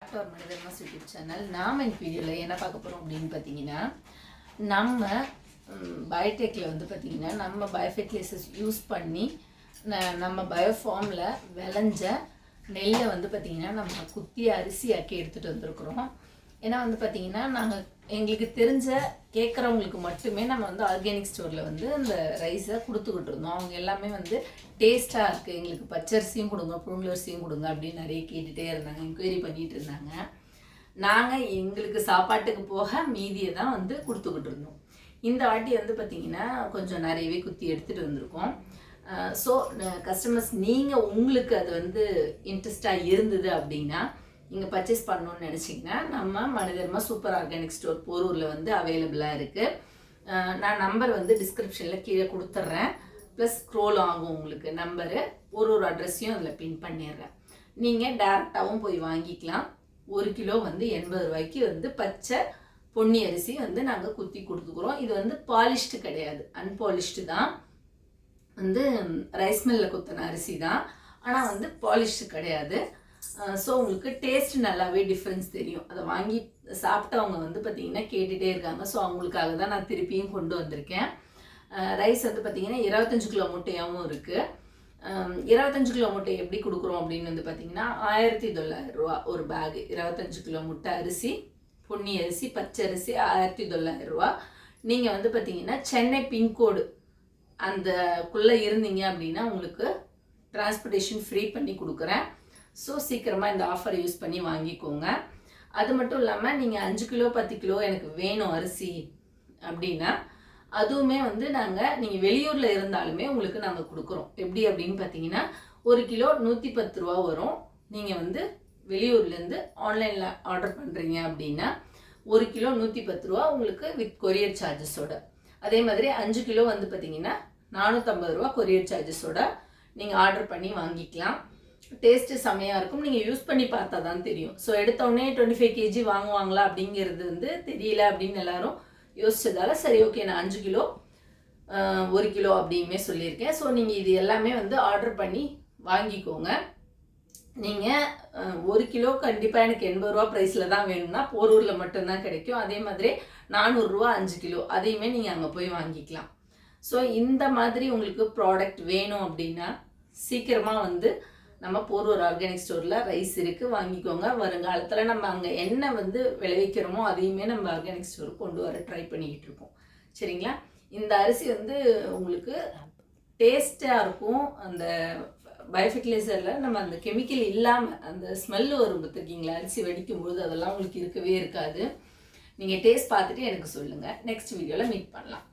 Back to our மனிதர்மாஸ் YouTube channel. நாம் இந்த வீடியோவில் என்ன பார்க்க போகிறோம் அப்படின்னு பார்த்தீங்கன்னா, நம்ம பயோடெக்கில் வந்து பார்த்திங்கன்னா நம்ம பயோஃபெர்டிலைசர்ஸ் யூஸ் பண்ணி நம்ம பயோஃபார்மில் விளைஞ்ச நெல்லை வந்து பார்த்திங்கன்னா நம்ம குத்தி அரிசியாக்கி எடுத்துகிட்டு வந்திருக்கிறோம். ஏன்னா வந்து பார்த்திங்கன்னா நாங்கள் எங்களுக்கு தெரிஞ்ச கேட்குறவங்களுக்கு மட்டுமே நம்ம வந்து ஆர்கானிக் ஸ்டோரில் வந்து அந்த ரைஸை கொடுத்துக்கிட்டு இருந்தோம். அவங்க எல்லாமே வந்து டேஸ்ட்டாக இருக்குது, எங்களுக்கு பச்சரிசியும் கொடுங்க, புழுங்கலரிசியும் கொடுங்க அப்படின்னு நிறைய கேட்டுகிட்டே இருந்தாங்க, என்கொயரி பண்ணிகிட்டு இருந்தாங்க. நாங்கள் எங்களுக்கு சாப்பாட்டுக்கு போக மீதியை தான் வந்து கொடுத்துக்கிட்டு இருந்தோம். இந்த வாட்டி வந்து பார்த்திங்கன்னா கொஞ்சம் நிறையவே குத்தி எடுத்துகிட்டு வந்திருக்கோம். ஸோ கஸ்டமர்ஸ் நீங்கள் உங்களுக்கு அது வந்து இன்ட்ரெஸ்டாக இருந்தது அப்படின்னா நீங்கள் பர்ச்சேஸ் பண்ணணுன்னு நினச்சிங்கன்னா நம்ம மனிதர்மா சூப்பர் ஆர்கானிக் ஸ்டோர் போரூரில் வந்து அவைலபிளாக இருக்குது. நான் நம்பர் வந்து டிஸ்கிரிப்ஷனில் கீழே கொடுத்துட்றேன், ப்ளஸ் ஸ்க்ரோல் ஆகும் உங்களுக்கு நம்பரு, ஒரு அட்ரஸையும் அதில் பின் பண்ணிடுறேன். நீங்கள் டேரெக்டாகவும் போய் வாங்கிக்கலாம். 1 கிலோ வந்து 80 ரூபாய்க்கு வந்து பச்சை பொன்னி அரிசி வந்து நாங்கள் குத்தி கொடுத்துக்குறோம். இது வந்து பாலிஷ்டு கிடையாது, அன்பாலிஷ்டு தான், வந்து ரைஸ் மில்லில் குத்தின அரிசி தான், ஆனால் வந்து பாலிஷ்டு கிடையாது. ஸோ உங்களுக்கு டேஸ்ட் நல்லாவே டிஃப்ரென்ஸ் தெரியும். அதை வாங்கி சாப்பிட்டவங்க வந்து பார்த்திங்கன்னா கேட்டுகிட்டே இருக்காங்க. ஸோ அவங்களுக்காக தான் நான் திருப்பியும் கொண்டு வந்திருக்கேன். ரைஸ் வந்து பார்த்திங்கன்னா 25 கிலோ மூட்டையாகவும் இருக்குது. 25 கிலோ மூட்டை எப்படி கொடுக்குறோம் அப்படின்னு வந்து பார்த்திங்கன்னா 1900 ரூபா ஒரு பேகு. 25 கிலோ மூட்டை அரிசி, பொன்னி அரிசி, பச்சரிசி 1900 ரூபா. நீங்கள் வந்து பார்த்திங்கன்னா சென்னை பின்கோடு அந்தக்குள்ளே இருந்தீங்க அப்படின்னா உங்களுக்கு டிரான்ஸ்போர்ட்டேஷன் ஃப்ரீ பண்ணி கொடுக்குறேன். ஸோ சீக்கிரமாக இந்த ஆஃபரை யூஸ் பண்ணி வாங்கிக்கோங்க. அது மட்டும் இல்லாமல் நீங்கள் 5 கிலோ 10 கிலோ எனக்கு வேணும் அரிசி அப்படின்னா அதுவுமே வந்து நீங்கள் வெளியூரில் இருந்தாலுமே உங்களுக்கு நாங்கள் கொடுக்குறோம். எப்படி அப்படின்னு பார்த்தீங்கன்னா 1 கிலோ 110 ரூபா வரும். நீங்கள் வந்து வெளியூர்லேருந்து ஆன்லைனில் ஆர்டர் பண்ணுறீங்க அப்படின்னா 1 கிலோ 110 ரூபா உங்களுக்கு வித் கொரியர் சார்ஜஸோட. அதே மாதிரி 5 கிலோ வந்து பார்த்தீங்கன்னா 450 ரூபா கொரியர் சார்ஜஸோட நீங்கள் ஆர்டர் பண்ணி வாங்கிக்கலாம். டேஸ்ட்டு செம்மையாக இருக்கும். நீங்கள் யூஸ் பண்ணி பார்த்தா தான் தெரியும். ஸோ எடுத்தோடனே 25 கேஜி வாங்குவாங்களா அப்படிங்கிறது வந்து தெரியல அப்படின்னு எல்லாரும் யோசிச்சதால சரி ஓகே நான் 5 கிலோ 1 கிலோ அப்படியுமே சொல்லியிருக்கேன். ஸோ நீங்கள் இது எல்லாமே வந்து ஆர்டர் பண்ணி வாங்கிக்கோங்க. நீங்கள் 1 கிலோ கண்டிப்பாக எனக்கு 80 ரூபா ப்ரைஸில் தான் வேணும்னா போரூரில் மட்டும்தான் கிடைக்கும். அதே மாதிரி 400 ரூபா 5 கிலோ அதையுமே நீங்கள் அங்கே போய் வாங்கிக்கலாம். ஸோ இந்த மாதிரி உங்களுக்கு ப்ராடக்ட் வேணும் அப்படின்னா சீக்கிரமாக வந்து நம்ம போரூர் ஆர்கானிக் ஸ்டோரில் ரைஸ் இருக்குது, வாங்கிக்கோங்க. வருங்காலத்தில் நம்ம அங்கே என்ன வந்து விளைவிக்கிறோமோ அதையுமே நம்ம ஆர்கானிக் ஸ்டோருக்கு கொண்டு வர ட்ரை பண்ணிக்கிட்டு இருக்கோம். சரிங்களா? இந்த அரிசி வந்து உங்களுக்கு டேஸ்ட்டாக இருக்கும். அந்த பயோஃபெர்டிலைசரில் நம்ம அந்த கெமிக்கல் இல்லாமல் அந்த ஸ்மெல்லு வரும் பார்த்துருக்கீங்களா, அரிசி வெடிக்கும்போது அதெல்லாம் உங்களுக்கு இருக்கவே இருக்காது. நீங்கள் டேஸ்ட் பார்த்துட்டு எனக்கு சொல்லுங்கள். நெக்ஸ்ட் வீடியோவில் மீட் பண்ணலாம்.